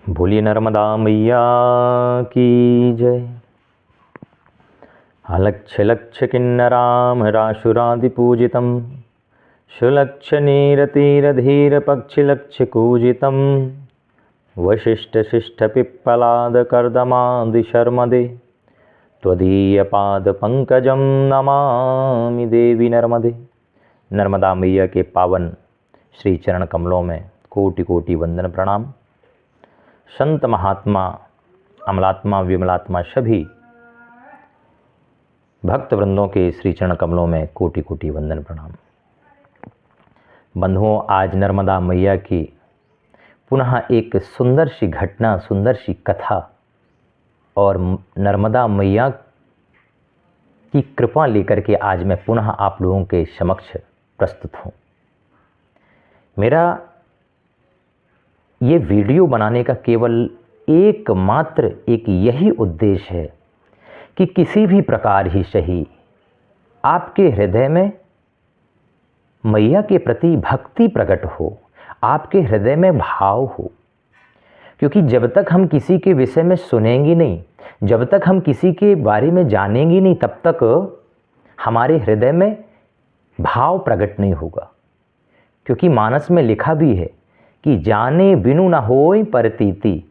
बोलिए नर्मदा मैया की जय। अलक्ष्य लक्ष्य किन्नरामराशुरादिपूजितं सुलक्ष्य नीरतीरधीरपक्षिलक्ष्यकूजितं वसिष्ठशिष्ठपिप्पलादकर्दमादिशर्मदे त्वदीयपादपङ्कजं नमामि देवी नर्मदे। नर्मदा मैया के पावन श्री चरण कमलों में कोटि कोटि वंदन प्रणाम। संत महात्मा अमलात्मा विमलात्मा सभी भक्त वृंदों के श्री चरण कमलों में कोटि कोटि वंदन प्रणाम। बंधुओं, आज नर्मदा मैया की पुनः एक सुंदर सी घटना, सुंदर सी कथा और नर्मदा मैया की कृपा लेकर के आज मैं पुनः आप लोगों के समक्ष प्रस्तुत हूँ। मेरा ये वीडियो बनाने का केवल एकमात्र एक यही उद्देश्य है कि किसी भी प्रकार ही सही आपके हृदय में मैया के प्रति भक्ति प्रकट हो, आपके हृदय में भाव हो। क्योंकि जब तक हम किसी के विषय में सुनेंगे नहीं, जब तक हम किसी के बारे में जानेंगे नहीं, तब तक हमारे हृदय में भाव प्रकट नहीं होगा। क्योंकि मानस में लिखा भी है कि जाने बिनु न होय परतीति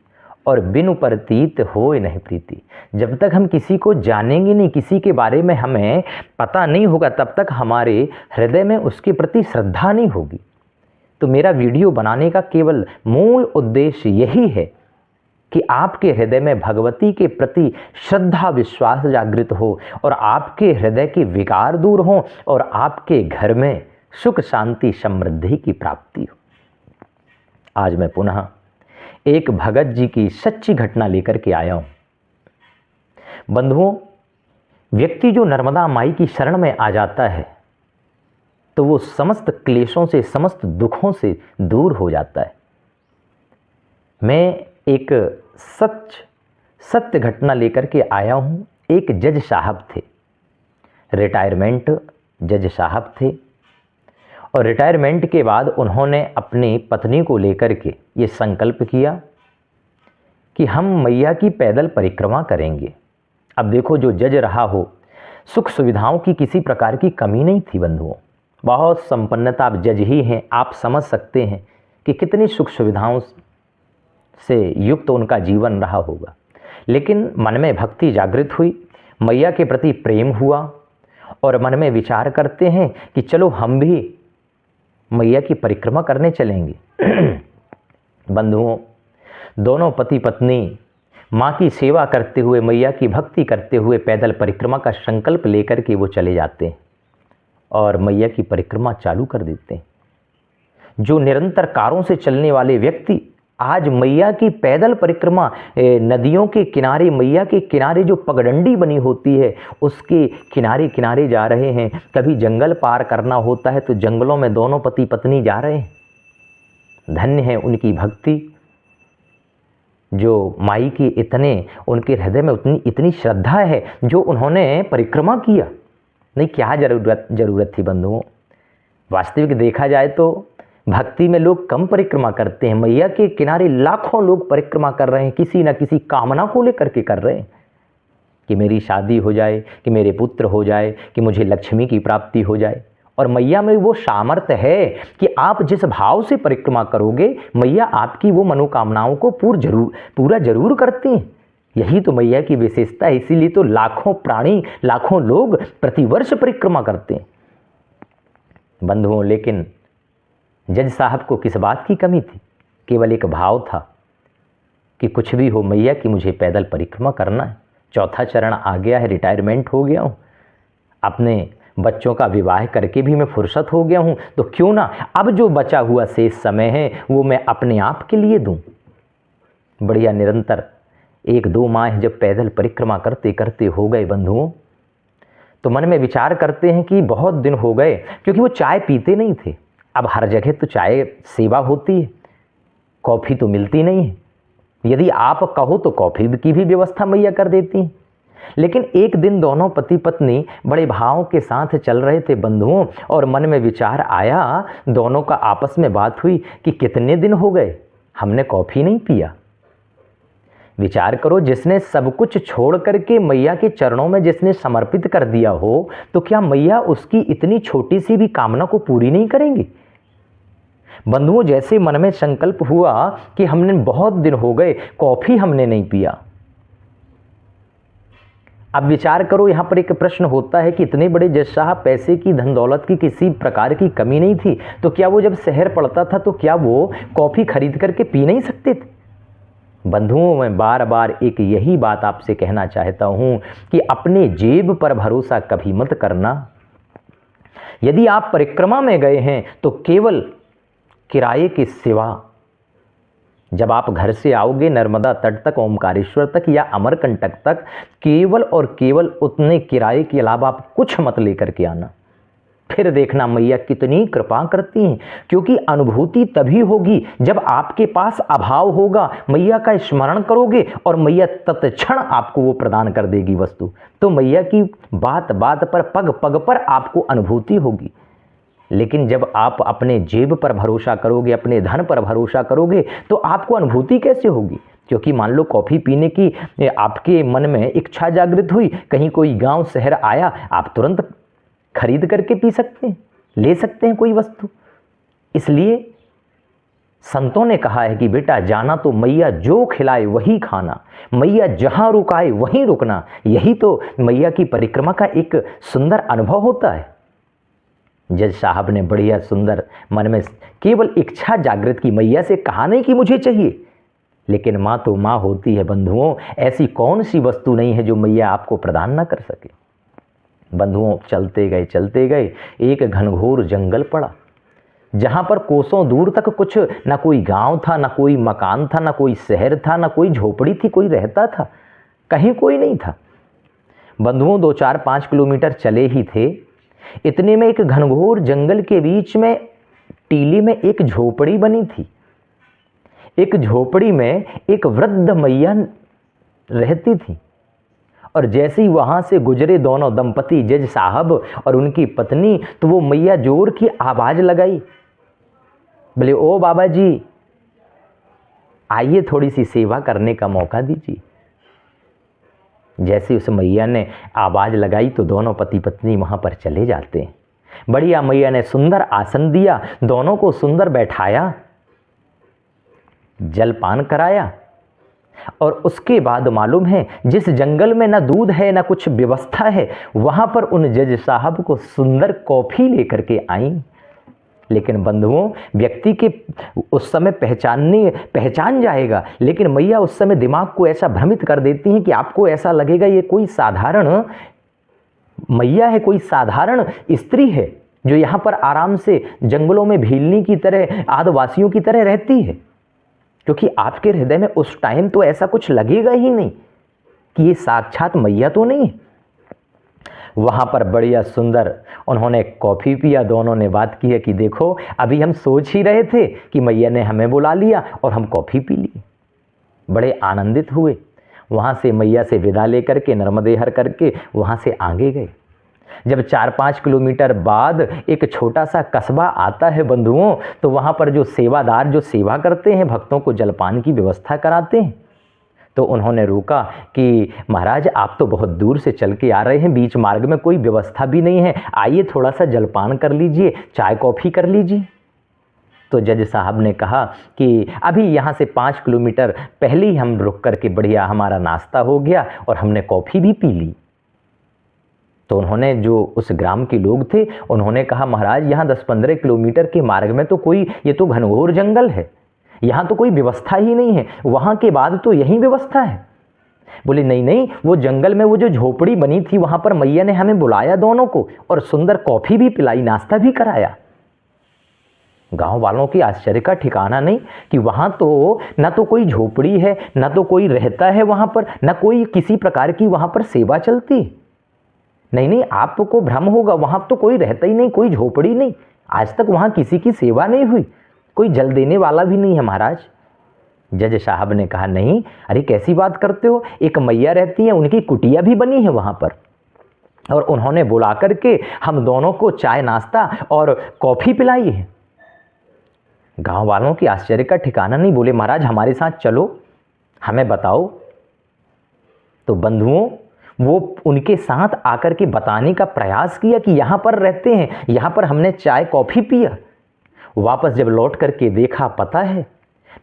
और बिनु परतीत होय नहीं प्रीति। जब तक हम किसी को जानेंगे नहीं, किसी के बारे में हमें पता नहीं होगा, तब तक हमारे हृदय में उसके प्रति श्रद्धा नहीं होगी। तो मेरा वीडियो बनाने का केवल मूल उद्देश्य यही है कि आपके हृदय में भगवती के प्रति श्रद्धा विश्वास जागृत हो और आपके हृदय के विकार दूर हो और आपके घर में सुख शांति समृद्धि की प्राप्ति हो। आज मैं पुनः एक भगत जी की सच्ची घटना लेकर के आया हूं। बंधुओं, व्यक्ति जो नर्मदा माई की शरण में आ जाता है तो वो समस्त क्लेशों से, समस्त दुखों से दूर हो जाता है। मैं एक सत्य घटना लेकर के आया हूं। एक जज साहब थे, रिटायरमेंट जज साहब थे और रिटायरमेंट के बाद उन्होंने अपनी पत्नी को लेकर के ये संकल्प किया कि हम मैया की पैदल परिक्रमा करेंगे। अब देखो, जो जज रहा हो, सुख सुविधाओं की किसी प्रकार की कमी नहीं थी बंधुओं, बहुत संपन्नता। आप जज ही हैं, आप समझ सकते हैं कि कितनी सुख सुविधाओं से युक्त उनका जीवन रहा होगा। लेकिन मन में भक्ति जागृत हुई, मैया के प्रति प्रेम हुआ और मन में विचार करते हैं कि चलो हम भी मैया की परिक्रमा करने चलेंगे। बंधुओं, दोनों पति पत्नी माँ की सेवा करते हुए, मैया की भक्ति करते हुए पैदल परिक्रमा का संकल्प लेकर के वो चले जाते हैं और मैया की परिक्रमा चालू कर देते हैं। जो निरंतर कारों से चलने वाले व्यक्ति आज मैया की पैदल परिक्रमा, नदियों के किनारे, मैया के किनारे जो पगडंडी बनी होती है उसके किनारे किनारे जा रहे हैं। कभी जंगल पार करना होता है तो जंगलों में दोनों पति पत्नी जा रहे हैं। धन्य है उनकी भक्ति, जो माई की उनके हृदय में इतनी श्रद्धा है जो उन्होंने परिक्रमा किया। नहीं, क्या जरूरत थी बंधुओं। वास्तविक देखा जाए तो भक्ति में लोग कम परिक्रमा करते हैं। मैया के किनारे लाखों लोग परिक्रमा कर रहे हैं, किसी न किसी कामना को लेकर के कर रहे हैं कि मेरी शादी हो जाए, कि मेरे पुत्र हो जाए, कि मुझे लक्ष्मी की प्राप्ति हो जाए। और मैया में वो सामर्थ्य है कि आप जिस भाव से परिक्रमा करोगे, मैया आपकी वो मनोकामनाओं को पूरा जरूर करती हैं। यही तो मैया की विशेषता है। इसीलिए तो लाखों प्राणी, लाखों लोग प्रतिवर्ष परिक्रमा करते हैं बंधुओं। लेकिन जज साहब को किस बात की कमी थी? केवल एक भाव था कि कुछ भी हो, मैया की मुझे पैदल परिक्रमा करना है। चौथा चरण आ गया है, रिटायरमेंट हो गया हूँ, अपने बच्चों का विवाह करके भी मैं फुर्सत हो गया हूँ, तो क्यों ना अब जो बचा हुआ शेष समय है वो मैं अपने आप के लिए दूँ। बढ़िया, निरंतर 1-2 माह जब पैदल परिक्रमा करते करते हो गए बंधुओं, तो मन में विचार करते हैं कि बहुत दिन हो गए, क्योंकि वो चाय पीते नहीं थे। अब हर जगह तो चाय सेवा होती है, कॉफ़ी तो मिलती नहीं है। यदि आप कहो तो कॉफ़ी की भी व्यवस्था मैया कर देती हैं। लेकिन एक दिन दोनों पति पत्नी बड़े भाव के साथ चल रहे थे बंधुओं, और मन में विचार आया, दोनों का आपस में बात हुई कि कितने दिन हो गए हमने कॉफ़ी नहीं पिया। विचार करो, जिसने सब कुछ छोड़ करके मैया के चरणों में जिसने समर्पित कर दिया हो, तो क्या मैया उसकी इतनी छोटी सी भी कामना को पूरी नहीं करेंगी? बंधुओं, जैसे मन में संकल्प हुआ कि हमने बहुत दिन हो गए कॉफी हमने नहीं पिया। अब विचार करो, यहां पर एक प्रश्न होता है कि इतने बड़े जज साहब, पैसे की, धन दौलत की किसी प्रकार की कमी नहीं थी, तो क्या वो जब शहर पड़ता था तो क्या वो कॉफी खरीद करके पी नहीं सकते थे? बंधुओं, मैं बार बार एक यही बात आपसे कहना चाहता हूं कि अपने जेब पर भरोसा कभी मत करना। यदि आप परिक्रमा में गए हैं तो केवल किराए के सिवा, जब आप घर से आओगे नर्मदा तट तक, ओमकारेश्वर तक या अमरकंटक तक, केवल और केवल उतने किराए के अलावा आप कुछ मत लेकर के आना। फिर देखना मैया कितनी कृपा करती हैं, क्योंकि अनुभूति तभी होगी जब आपके पास अभाव होगा, मैया का स्मरण करोगे और मैया तत्क्षण आपको वो प्रदान कर देगी वस्तु। तो मैया की बात बात पर, पग पग पर आपको अनुभूति होगी। लेकिन जब आप अपने जेब पर भरोसा करोगे, अपने धन पर भरोसा करोगे, तो आपको अनुभूति कैसे होगी? क्योंकि मान लो कॉफ़ी पीने की आपके मन में इच्छा जागृत हुई, कहीं कोई गांव शहर आया, आप तुरंत खरीद करके पी सकते हैं, ले सकते हैं कोई वस्तु। इसलिए संतों ने कहा है कि बेटा जाना तो मैया जो खिलाए वही खाना, मैया जहां रुकाए वहीं रुकना। यही तो मैया की परिक्रमा का एक सुंदर अनुभव होता है। जज साहब ने बढ़िया सुंदर मन में केवल इच्छा जागृत की, मैया से कहा नहीं कि मुझे चाहिए, लेकिन माँ तो माँ होती है बंधुओं, ऐसी कौन सी वस्तु नहीं है जो मैया आपको प्रदान ना कर सके। बंधुओं, चलते गए एक घनघोर जंगल पड़ा, जहां पर कोसों दूर तक कुछ ना कोई गांव था, ना कोई मकान था, ना कोई शहर था, ना कोई झोपड़ी थी, कोई रहता था, कहीं कोई नहीं था। बंधुओं, 2-4-5 किलोमीटर चले ही थे, इतने में एक घनघोर जंगल के बीच में टीली में एक झोपड़ी बनी थी। एक झोपड़ी में एक वृद्ध मैया रहती थी, और जैसे ही वहां से गुजरे दोनों दंपति, जज साहब और उनकी पत्नी, तो वो मैया जोर की आवाज लगाई, बोले ओ बाबा जी, आइए थोड़ी सी सेवा करने का मौका दीजिए। जैसे उस मैया ने आवाज लगाई तो दोनों पति पत्नी वहां पर चले जाते हैं। बढ़िया मैया ने सुंदर आसन दिया, दोनों को सुंदर बैठाया, जलपान कराया, और उसके बाद मालूम है जिस जंगल में ना दूध है ना कुछ व्यवस्था है, वहां पर उन जज साहब को सुंदर कॉफी लेकर के आई। लेकिन बंधुओं, व्यक्ति के उस समय पहचान जाएगा, लेकिन मैया उस समय दिमाग को ऐसा भ्रमित कर देती हैं कि आपको ऐसा लगेगा ये कोई साधारण मैया है, कोई साधारण स्त्री है जो यहाँ पर आराम से जंगलों में भीलनी की तरह, आदिवासियों की तरह रहती है। क्योंकि आपके हृदय में उस टाइम तो ऐसा कुछ लगेगा ही नहीं कि ये साक्षात मैया तो नहीं है। वहां पर बढ़िया सुंदर उन्होंने कॉफी पिया, दोनों ने बात की है कि देखो अभी हम सोच ही रहे थे कि मैया ने हमें बुला लिया और हम कॉफी पी ली। बड़े आनंदित हुए। वहां से मैया से विदा लेकर के नर्मदे हर करके वहां से आगे गए। जब 4-5 किलोमीटर बाद एक छोटा सा कस्बा आता है बंधुओं, तो वहां पर जो सेवादार जो सेवा करते हैं, भक्तों को जलपान की व्यवस्था कराते हैं, तो उन्होंने रोका कि महाराज आप तो बहुत दूर से चल के आ रहे हैं, बीच मार्ग में कोई व्यवस्था भी नहीं है, आइए थोड़ा सा जलपान कर लीजिए, चाय कॉफ़ी कर लीजिए। तो जज साहब ने कहा कि अभी यहाँ से 5 किलोमीटर पहले ही हम रुक करके बढ़िया हमारा नाश्ता हो गया और हमने कॉफ़ी भी पी ली। तो उन्होंने, जो उस ग्राम के लोग थे, उन्होंने कहा महाराज यहाँ 10-15 किलोमीटर के मार्ग में तो कोई, ये तो घनघोर जंगल है, यहाँ तो कोई व्यवस्था ही नहीं है, वहाँ के बाद तो यही व्यवस्था है। बोले नहीं नहीं, वो जंगल में वो जो झोपड़ी बनी थी वहाँ पर मैया ने हमें बुलाया दोनों को और सुंदर कॉफ़ी भी पिलाई, नाश्ता भी कराया। गांव वालों की आश्चर्य का ठिकाना नहीं कि वहाँ तो ना तो कोई झोपड़ी है, ना तो कोई रहता है वहाँ पर, ना कोई किसी प्रकार की वहाँ पर सेवा चलती। नहीं, आपको भ्रम होगा, वहाँ तो कोई रहता ही नहीं, कोई झोपड़ी नहीं, आज तक वहाँ किसी की सेवा नहीं हुई, कोई जल देने वाला भी नहीं है महाराज। जज साहब ने कहा नहीं, अरे कैसी बात करते हो, एक मैया रहती है, उनकी कुटिया भी बनी है वहाँ पर, और उन्होंने बुला करके हम दोनों को चाय नाश्ता और कॉफ़ी पिलाई है। गांव वालों की आश्चर्य का ठिकाना नहीं। बोले महाराज हमारे साथ चलो, हमें बताओ तो बंधुओं, वो उनके साथ आकर के बताने का प्रयास किया कि यहाँ पर रहते हैं, यहाँ पर हमने चाय कॉफ़ी पिया। वापस जब लौट करके देखा, पता है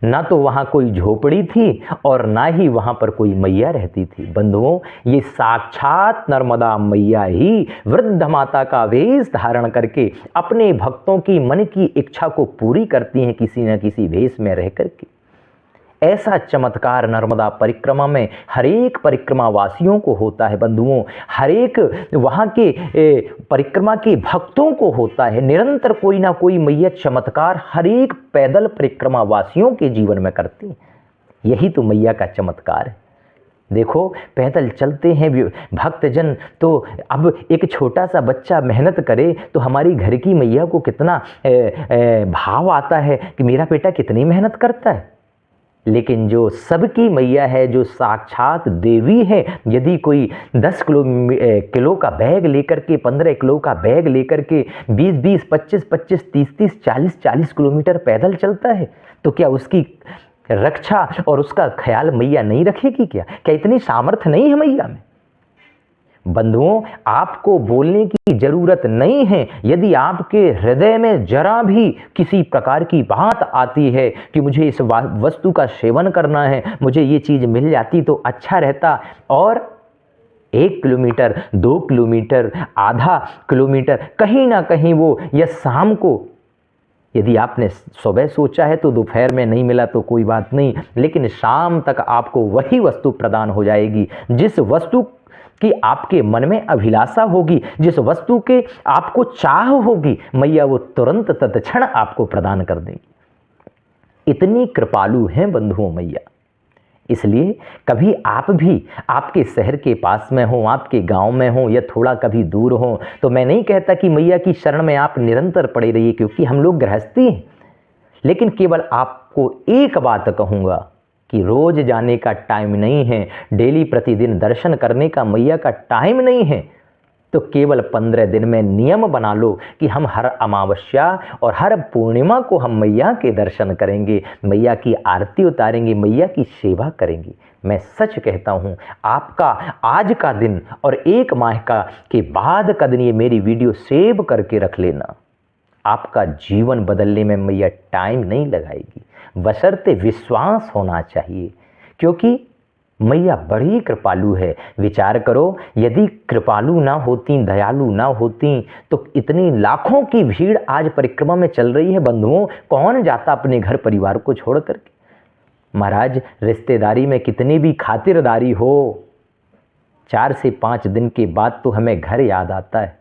ना तो वहाँ कोई झोपड़ी थी और ना ही वहाँ पर कोई मैया रहती थी। बंधुओं, ये साक्षात नर्मदा मैया ही वृद्ध माता का वेश धारण करके अपने भक्तों की मन की इच्छा को पूरी करती हैं, किसी न किसी वेश में रह करके। ऐसा चमत्कार नर्मदा परिक्रमा में हर एक परिक्रमा वासियों को होता है बंधुओं, हर एक वहाँ के परिक्रमा के भक्तों को होता है। निरंतर कोई ना कोई मैया चमत्कार हर एक पैदल परिक्रमा वासियों के जीवन में करती है। यही तो मैया का चमत्कार है। देखो, पैदल चलते हैं भक्तजन, तो अब एक छोटा सा बच्चा मेहनत करे तो हमारी घर की मैया को कितना भाव आता है कि मेरा बेटा कितनी मेहनत करता है। लेकिन जो सबकी मैया है, जो साक्षात देवी है, यदि कोई 10 किलो का बैग लेकर के, 15 किलो का बैग लेकर के 20-20, 25-25, 30-30, 40-40 किलोमीटर पैदल चलता है, तो क्या उसकी रक्षा और उसका ख्याल मैया नहीं रखेगी? क्या इतनी सामर्थ्य नहीं है मैया में? बंधुओं, आपको बोलने की जरूरत नहीं है। यदि आपके हृदय में जरा भी किसी प्रकार की बात आती है कि मुझे इस वस्तु का सेवन करना है, मुझे ये चीज़ मिल जाती तो अच्छा रहता, और 1 किलोमीटर, 2 किलोमीटर, आधा किलोमीटर, कहीं ना कहीं वो, या शाम को, यदि आपने सुबह सोचा है तो दोपहर में नहीं मिला तो कोई बात नहीं, लेकिन शाम तक आपको वही वस्तु प्रदान हो जाएगी जिस वस्तु कि आपके मन में अभिलाषा होगी, जिस वस्तु के आपको चाह होगी, मैया वो तुरंत तत्क्षण आपको प्रदान कर देंगी। इतनी कृपालु हैं बंधुओं मैया। इसलिए कभी आप भी आपके शहर के पास में हो, आपके गांव में हो, या थोड़ा कभी दूर हो, तो मैं नहीं कहता कि मैया की शरण में आप निरंतर पड़े रहिए, क्योंकि हम लोग गृहस्थी हैं। लेकिन केवल आपको एक बात कहूँगा कि रोज जाने का टाइम नहीं है, डेली प्रतिदिन दर्शन करने का मैया का टाइम नहीं है, तो केवल 15 दिन में नियम बना लो कि हम हर अमावस्या और हर पूर्णिमा को हम मैया के दर्शन करेंगे, मैया की आरती उतारेंगे, मैया की सेवा करेंगे। मैं सच कहता हूँ, आपका आज का दिन और 1 माह के बाद का दिन ये मेरी वीडियो सेव करके रख लेना। आपका जीवन बदलने में मैया टाइम नहीं लगाएगी, बशर्ते विश्वास होना चाहिए, क्योंकि मैया बड़ी कृपालु है। विचार करो, यदि कृपालु ना होती, दयालु ना होती, तो इतनी लाखों की भीड़ आज परिक्रमा में चल रही है बंधुओं। कौन जाता अपने घर परिवार को छोड़ करके? महाराज, रिश्तेदारी में कितनी भी खातिरदारी हो, 4 से 5 दिन के बाद तो हमें घर याद आता है।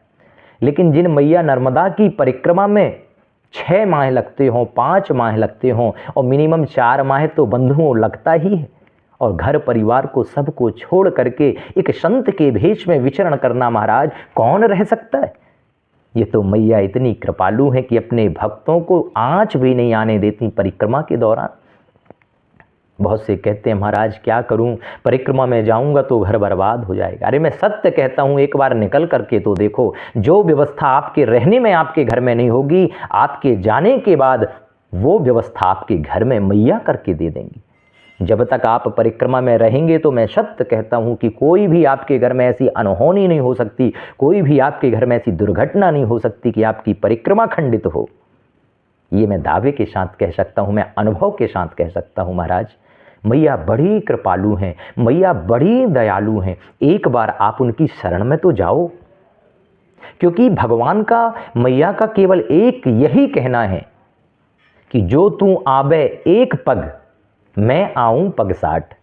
लेकिन जिन मैया नर्मदा की परिक्रमा में 6 माह लगते हों, 5 माह लगते हों, और मिनिमम 4 माह तो बंधुओं लगता ही है, और घर परिवार को सबको छोड़ करके एक संत के भेष में विचरण करना, महाराज कौन रह सकता है? ये तो मैया इतनी कृपालु हैं कि अपने भक्तों को आंच भी नहीं आने देती परिक्रमा के दौरान। बहुत से कहते हैं, महाराज क्या करूं, परिक्रमा में जाऊंगा तो घर बर्बाद हो जाएगा। अरे मैं सत्य कहता हूं, एक बार निकल करके तो देखो, जो व्यवस्था आपके रहने में आपके घर में नहीं होगी, आपके जाने के बाद वो व्यवस्था आपके घर में मैया करके दे देंगी। जब तक आप परिक्रमा में रहेंगे तो मैं सत्य कहता हूं कि कोई भी आपके घर में ऐसी अनहोनी नहीं हो सकती, कोई भी आपके घर में ऐसी दुर्घटना नहीं हो सकती कि आपकी परिक्रमा खंडित हो। ये मैं दावे के साथ कह सकता हूं, मैं अनुभव के साथ कह सकता हूं। महाराज, मैया बड़ी कृपालु हैं, मैया बड़ी दयालु हैं। एक बार आप उनकी शरण में तो जाओ, क्योंकि भगवान का, मैया का केवल एक यही कहना है कि जो तू आवे एक पग, मैं आऊं पग 60।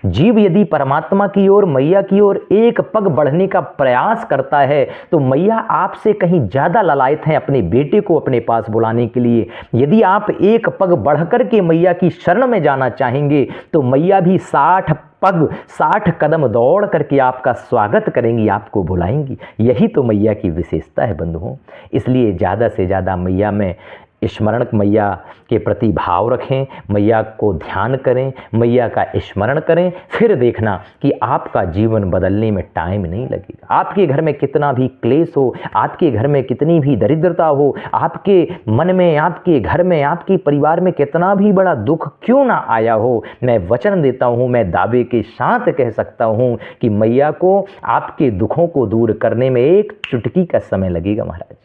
जीव यदि परमात्मा की ओर, मैया की ओर एक पग बढ़ने का प्रयास करता है, तो मैया आपसे कहीं ज़्यादा ललायत हैं अपने बेटे को अपने पास बुलाने के लिए। यदि आप एक पग बढ़कर के मैया की शरण में जाना चाहेंगे, तो मैया भी 60 पग, 60 कदम दौड़ करके आपका स्वागत करेंगी, आपको बुलाएंगी। यही तो मैया की विशेषता है बंधुओं। इसलिए ज़्यादा से ज़्यादा मैया में स्मरण मैया के प्रति भाव रखें, मैया को ध्यान करें, मैया का स्मरण करें, फिर देखना कि आपका जीवन बदलने में टाइम नहीं लगेगा। आपके घर में कितना भी क्लेश हो, आपके घर में कितनी भी दरिद्रता हो, आपके मन में, आपके घर में, आपके परिवार में कितना भी बड़ा दुख क्यों ना आया हो, मैं वचन देता हूँ, मैं दावे के साथ कह सकता हूँ कि मैया को आपके दुखों को दूर करने में एक चुटकी का समय लगेगा महाराज।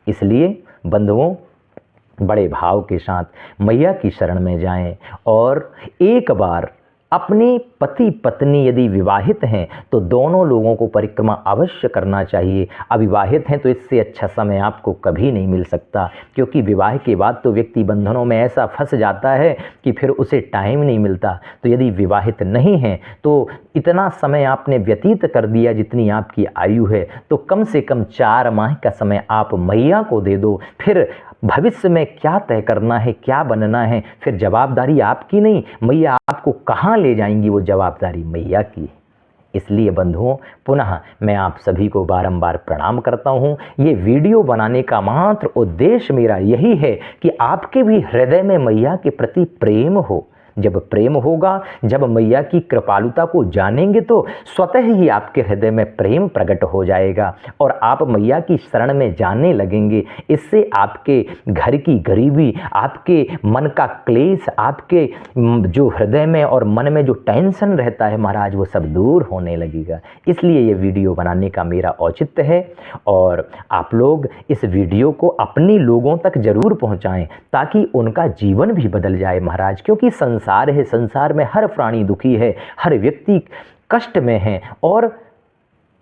इसलिए बंधुओं, बड़े भाव के साथ मैया की शरण में जाएं और एक बार अपने पति पत्नी यदि विवाहित हैं तो दोनों लोगों को परिक्रमा अवश्य करना चाहिए। अविवाहित हैं तो इससे अच्छा समय आपको कभी नहीं मिल सकता, क्योंकि विवाह के बाद तो व्यक्ति बंधनों में ऐसा फंस जाता है कि फिर उसे टाइम नहीं मिलता। तो यदि विवाहित नहीं हैं तो इतना समय आपने व्यतीत कर दिया जितनी आपकी आयु है, तो कम से कम 4 माह का समय आप मैया को दे दो। फिर भविष्य में क्या तय करना है, क्या बनना है, फिर जवाबदारी आपकी नहीं, मैया आपको कहाँ ले जाएंगी, वो जवाबदारी मैया की। इसलिए बंधुओं, पुनः मैं आप सभी को बारंबार प्रणाम करता हूँ। ये वीडियो बनाने का मात्र उद्देश्य मेरा यही है कि आपके भी हृदय में मैया के प्रति प्रेम हो। जब प्रेम होगा, जब मैया की कृपालुता को जानेंगे तो स्वतः ही आपके हृदय में प्रेम प्रकट हो जाएगा और आप मैया की शरण में जाने लगेंगे। इससे आपके घर की गरीबी, आपके मन का क्लेश, आपके जो हृदय में और मन में जो टेंशन रहता है महाराज, वो सब दूर होने लगेगा। इसलिए ये वीडियो बनाने का मेरा औचित्य है और आप लोग इस वीडियो को अपने लोगों तक जरूर पहुंचाएं ताकि उनका जीवन भी बदल जाए महाराज। क्योंकि संसार है, संसार में हर प्राणी दुखी है, हर व्यक्ति कष्ट में है और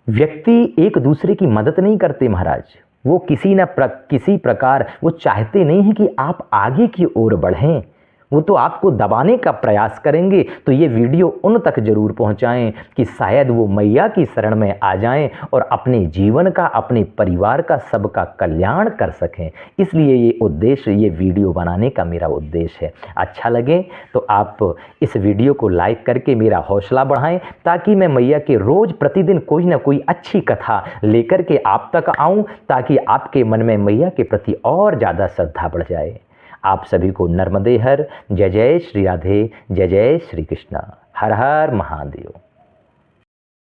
व्यक्ति एक दूसरे की मदद नहीं करते महाराज। वो किसी प्रकार वो चाहते नहीं हैं कि आप आगे की ओर बढ़ें, वो तो आपको दबाने का प्रयास करेंगे। तो ये वीडियो उन तक जरूर पहुंचाएं कि शायद वो मैया की शरण में आ जाएं और अपने जीवन का, अपने परिवार का, सबका कल्याण कर सकें। इसलिए ये उद्देश्य, ये वीडियो बनाने का मेरा उद्देश्य है। अच्छा लगे तो आप इस वीडियो को लाइक करके मेरा हौसला बढ़ाएं ताकि मैं मैया के रोज प्रतिदिन कोई ना कोई अच्छी कथा लेकर के आप तक आऊं, ताकि आपके मन में मैया के प्रति और ज़्यादा श्रद्धा बढ़ जाए। आप सभी को नर्मदे हर, जय जय श्री राधे, जय जय श्री कृष्णा, हर हर महादेव।